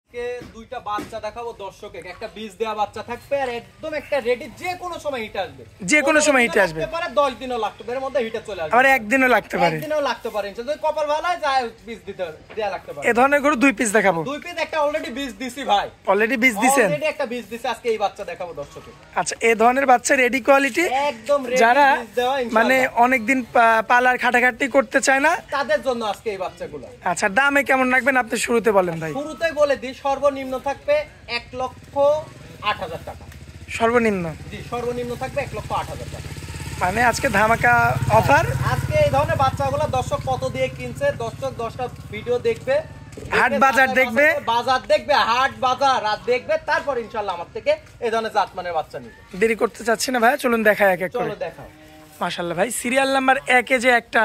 দুইটা বাচ্চা দেখাবো দর্শকে, একটা বীজ দেওয়া বাচ্চা থাকবে আর একদম একটা রেডি, যে কোনো সময় হিট আসবে, যে কোনো সময় হিট আসবে, 10 দিনও লাগতে পারে, এর মধ্যে হিটে চলে আসবে, আবার একদিনও লাগতে পারে, একদিনও লাগতে পারে। যদি কপাল ভালো হয় যায় বীজ দিতে দেয়া লাগতে পারে। এই ধরনের গরু দুই পিস দেখাবো। দুই পিস, একটা অলরেডি বীজ দিছি ভাই, অলরেডি বীজ দিবেন, অলরেডি একটা বীজ দিছি, আজকে এই বাচ্চা দেখাবো দর্শকে। আচ্ছা, এই ধরনের বাচ্চা রেডি কোয়ালিটি, একদম রেডি, যারা বীজ দেওয়া মানে ইনশাআল্লাহ অনেকদিন পালার খাটাখাটি করতে চায় না, তাদের জন্য আজকে এই বাচ্চাগুলো। আচ্ছা, দামে কেমন রাখবেন আপনি শুরুতে বলেন ভাই? শুরুতেই বলে দিই, সর্বনিম্ন থাকবে 1,08,000 টাকা। সর্বনিম্ন? জি, সর্বনিম্ন থাকবে 1,08,000 টাকা। মানে আজকে ধামাকা অফার। আজকে এই ধরনের বাচ্চাগুলো দর্শক কত দিয়ে কিনছে, দর্শক 10টা ভিডিও দেখবে, হাট বাজার দেখবে, বাজার দেখবে, হাট বাজার আর দেখবে, তারপর ইনশাআল্লাহ আমার থেকে এই ধরনের জাতমানের বাচ্চা নিবে। দেরি করতে চাচ্ছি না ভাই, চলুন দেখাই এক এক করে। চলো দেখাও। মাশাআল্লাহ ভাই, সিরিয়াল নাম্বার 1 এ যে একটা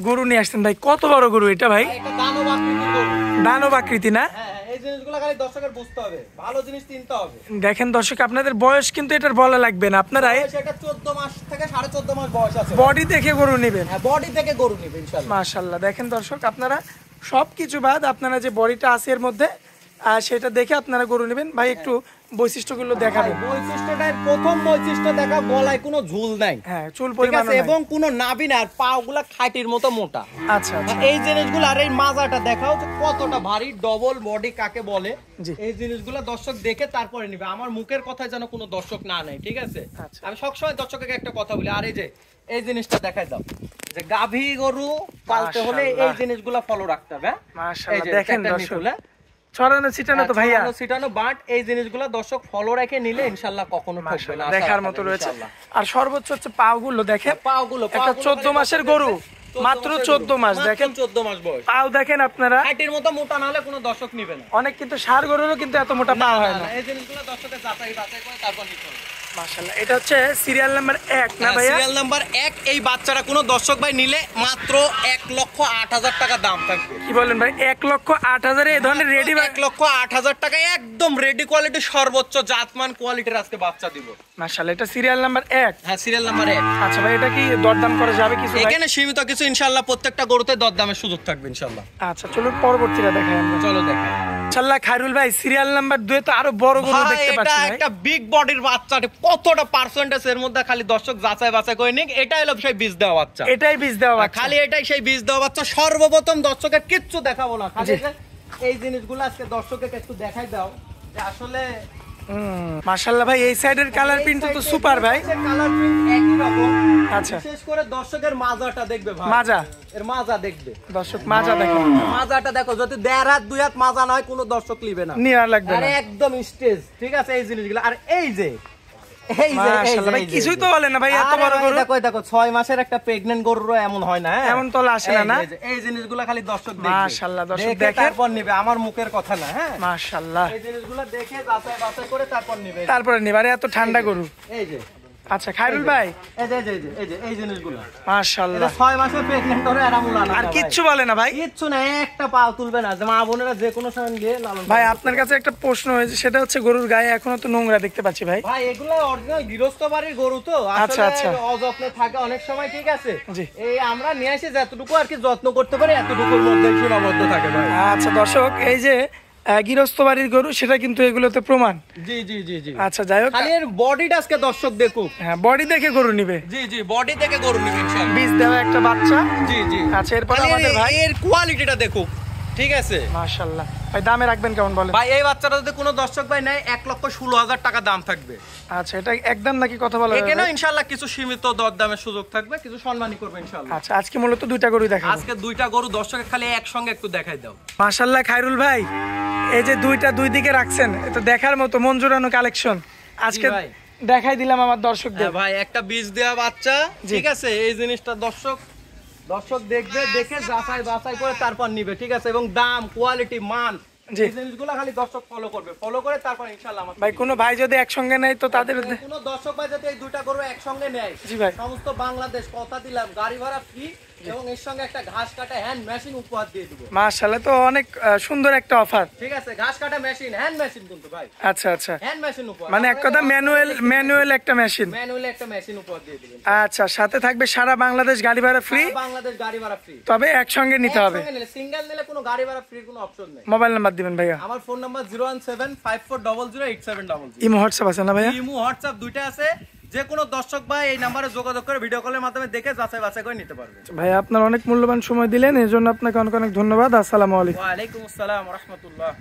গরু নিয়ে আসছেন ভাই, কত বড় গরু এটা ভাই? এটা দানব আকৃতির গরু। দানব আকৃতি না? হ্যাঁ, এই জিনিসগুলো খালি দর্শকের বুঝতে হবে, ভালো জিনিস চিনতে হবে। দেখেন দর্শক, আপনাদের বয়স কিন্তু এটার বলা লাগবে না, আপনারা এটা 14 মাস থেকে 14.5 মাস বয়স আছে। বডি দেখে গরু নেবেন। হ্যাঁ, বডি থেকে গরু নেবে ইনশাআল্লাহ। মাশাআল্লাহ, দেখেন দর্শক, আপনারা সবকিছু বাদ আপনারা যে বডিটা আছে এর মধ্যে, সেটা দেখে আপনারা গরু নেবেন। ভাই একটু বৈশিষ্ট্যগুলো দেখাবেন। বৈশিষ্ট্যটার প্রথম বৈশিষ্ট্য দেখা, গলায় কোনো ঝুল নাই, হ্যাঁ, চুল ঠিক পরিমাণ আছে, এবং কোনো নাভি না, আর পাগুলা খাটির মতো মোটা। আচ্ছা আচ্ছা, এই জিনিসগুলো, আর এই মাজাটা দেখাও যে কতটা ভারী, ডবল বডি কাকে বলে, এই জিনিসগুলো দর্শক দেখে তারপরে নিবে। আমার মুখের কথায় যেন কোনো দর্শক না নেয়, ঠিক আছে? আমি সবসময় দর্শকের একটা কথা বলি। আর এই জিনিসটা দেখাই দাও, যে গাভী গরু পালতে হলে এই জিনিসগুলো ফলো রাখতে হবে। মাশাআল্লাহ, দেখেন দর্শক, ছড়ানো ছিটানো তো ভাইয়া, ছিটানো, বাট এই জিনিসগুলো দর্শক ফলো রেখে নিলে ইনশাআল্লাহ কখনো ঠকবে না, দেখার মতো রয়েছে। আর সর্বোচ্চ হচ্ছে পাগুলো দেখেন, পাগুলো একটা 14 মাসের গরু, মাত্র 14 মাস, দেখেন 14 মাস বয়স, পাও দেখেন আপনারা, হাইটের মতো মোটা না হলে কোনো দর্শক নেবে না। অনেক কিন্তু ষাঁড় গরুরও কিন্তু এত মোটা পা হয় না। এই জিনিসগুলো দর্শকের যাচাই বাছাই করে তারপর নিতে হবে। মাশাআল্লাহ, এটা হচ্ছে সিরিয়াল নাম্বার 1 না ভাইয়া? Serial number 1। এই বাচ্চাটা কোনো দর্শক ভাই নিলে মাত্র 1,08,000 টাকা দাম থাকবে। কি বলেন ভাই? 1,08,000 এই ধরনের রেডি? 1,08,000 টাকায় একদম রেডি কোয়ালিটি, সর্বোচ্চ জাতমান কোয়ালিটির আজকে বাচ্চা দিব। মাশাআল্লাহ, এটা সিরিয়াল নাম্বার 1? হ্যাঁ, সিরিয়াল নাম্বার 1। আচ্ছা ভাই, এটা কি দরদাম করা যাবে কিছু? এখানে সীমিত কিছু ইনশাআল্লাহ, প্রত্যেকটা গরুতে দরদামের সুযোগ থাকবে ইনশাআল্লাহ। আচ্ছা, চলুন পরবর্তীটা দেখাই আমরা। চলো দেখাই। ইনশাআল্লাহ খায়রুল ভাই, সিরিয়াল নাম্বার 2 তো আরো বড় গরু দেখতে পাচ্ছি ভাই। এটা একটা বিগ বডির বাচ্চা, কতটা পার্সেন্টেজ এর মধ্যে খালি দর্শক যাচাই বাছাই করে নিক। এটাই হলো সেই বীজ দেওয়া বাচ্চা, এটাই বীজ দেওয়া বাচ্চা, খালি এটাই সেই বীজ দেওয়া বাচ্চা। সর্বপ্রথম দর্শকের কিচ্ছু দেখাবো না, খালি এই জিনিসগুলো আজকে দর্শকের একটু দেখাই দাও যে আসলে। মাশাআল্লাহ ভাই, এই সাইডের কালার প্রিন্ট তো সুপার ভাই, কালার প্রিন্ট একই রকম। আচ্ছা, বিশেষ করে দর্শকের মাজাটা দেখবে ভাই, মাজা, এর মাজা দেখবে দর্শক, মাজা দেখো, মাজাটা দেখো। যদি 1.5 হাত 2 হাত মাজা নয়, কোনো দর্শক নিবে না, নিয়া লাগবে না, আরে একদম স্টেজ, ঠিক আছে? এই জিনিসগুলো, আর এই যে মাশাআল্লাহ ভাই, কিছুই তো বলে না ভাই, এত বড় গরু। দেখো 6 মাসের একটা প্রেগন্যান্ট গরুর এমন হয় না, এমন তো আসে না না? এই জিনিসগুলো খালি দর্শক দেখবে। মাশাআল্লাহ, দর্শক দেখে তারপর নিবে, আমার মুখের কথা না। হ্যাঁ, মাশাআল্লাহ, এই জিনিসগুলো দেখে যাচাই বাছাই করে তারপর নিবে, তারপরে নিবারে। এত ঠান্ডা গরু। এই যে, আচ্ছা খায়রুল ভাই, এই জিনিসগুলো মাশাআল্লাহ, 6 মাসের প্রেগন্যান্ট ধরে আরামুলা না, আর কিচ্ছু বলে না ভাই? কিচ্ছু না, একটা পা তুলবে না, যে মা বোনেরা যে কোনো সময় গিয়ে লালন। ভাই আপনার কাছে একটা প্রশ্ন হয়েছে, সেটা হচ্ছে গরুর গায়ে এখনো তো নোংরা দেখতে পাচ্ছি ভাই। ভাই এগুলো অরিজিনাল গৃহস্থ বাড়ির গরু তো, আচ্ছা আচ্ছা, অযত্নে থাকে অনেক সময়, ঠিক আছে? এই আমরা নিয়ে আসি যতটুকু আর কি যত্ন করতে পারি, এতটুকুর মধ্যে সীমাবদ্ধ থাকে ভাই। আচ্ছা দর্শক, এই যে গৃহস্থ বাড়ির গরু, সেটা কিন্তু এগুলোতে প্রমাণ। জি জি জি জি। আচ্ছা যাই হোক, খালি এর বডিটা আজকে দর্শক দেখুক। হ্যাঁ, বডি দেখে গরু নিবে। জি জি, বডি দেখে গরু নিবে ইনশাআল্লাহ। বীজ দেওয়া একটা বাচ্চা। জি জি। আচ্ছা, এরপর আমাদের ভাই এর কোয়ালিটিটা দেখুক, ঠিক আছে? মাশাআল্লাহ ভাই, দামে রাখবেন কেমন বলেন? ভাই এই বাচ্চাটা যদি কোনো দর্শক ভাই নেয়, 1,16,000 টাকা দাম থাকবে। আচ্ছা, এটা একদম নাকি কথা বলা যাবে? এখানে ইনশাআল্লাহ কিছু সীমিত দরদামের সুযোগ থাকবে, কিছু সম্মানী করবে ইনশাআল্লাহ। আচ্ছা, আজকে মূলত দুইটা গরু দেখাবো। আজকে দুইটা গরু দর্শকের খালি একসঙ্গে একটু দেখাই দাও। মাশাআল্লাহ খায়রুল ভাই, এই যে দুইটা দুই দিকে রাখছেন, এটা দেখার মতো মন জোড়ানো কালেকশন। আজকে দেখাই দিলাম আমার দর্শকদের। ভাই একটা বীজ দেওয়া বাচ্চা, ঠিক আছে? এই জিনিসটা দর্শক দেখবে, দেখে যাচাই বাছাই করে তারপর নিবে, ঠিক আছে? এবং দাম, কোয়ালিটি, মান, এই জিনিসগুলো খালি দর্শক ফলো করবে, ফলো করে তারপর ইনশাআল্লাহ। ভাই কোনো ভাই যদি একসঙ্গে নেয় তো তাদের, কোনো দর্শক ভাই যদি এই দুইটা গরু একসঙ্গে নেয়, জি ভাই, সমস্ত বাংলাদেশ কথা দিলাম, গাড়ি ভাড়া ফ্রি, এবং এর সঙ্গে একটা ঘাস কাটা হ্যান্ড মেশিন উপহার দিয়ে দিব। মাশাআল্লাহ, তো অনেক সুন্দর একটা অফার। ঠিক আছে, ঘাস কাটা মেশিন, হ্যান্ড মেশিন কিন্তু ভাই। আচ্ছা আচ্ছা, হ্যান্ড মেশিন উপহার, মানে এক কথা ম্যানুয়াল একটা মেশিন। ম্যানুয়ালি একটা মেশিন উপহার দিয়ে দিবেন। আচ্ছা, সাথে থাকবে সারা বাংলাদেশ গাড়ি ভাড়া ফ্রি। বাংলাদেশ গাড়ি ভাড়া ফ্রি, তবে একসঙ্গে নিতে হবে। সিঙ্গেল নিলে কোনো গাড়ি ভাড়া ফ্রি কোনো অপশন নেই। মোবাইল নাম্বার দিবেন ভাইয়া। আমার ফোন নাম্বার 01754008700। ইমো হোয়াটসঅ্যাপ আছে না ভাইয়া? ইমো হোয়াটসঅ্যাপ দুইটা আছে। যে কোনো দর্শক ভাই এই নাম্বারে যোগাযোগ করে ভিডিও কলের মাধ্যমে দেখে যাচাই বাছাই করে নিতে পারবে। ভাই আপনার অনেক মূল্যবান সময় দিলেন, এর জন্য আপনাকে অনেক অনেক ধন্যবাদ। আসসালামু আলাইকুম। ওয়া আলাইকুম আসসালাম ওয়া রাহমাতুল্লাহ।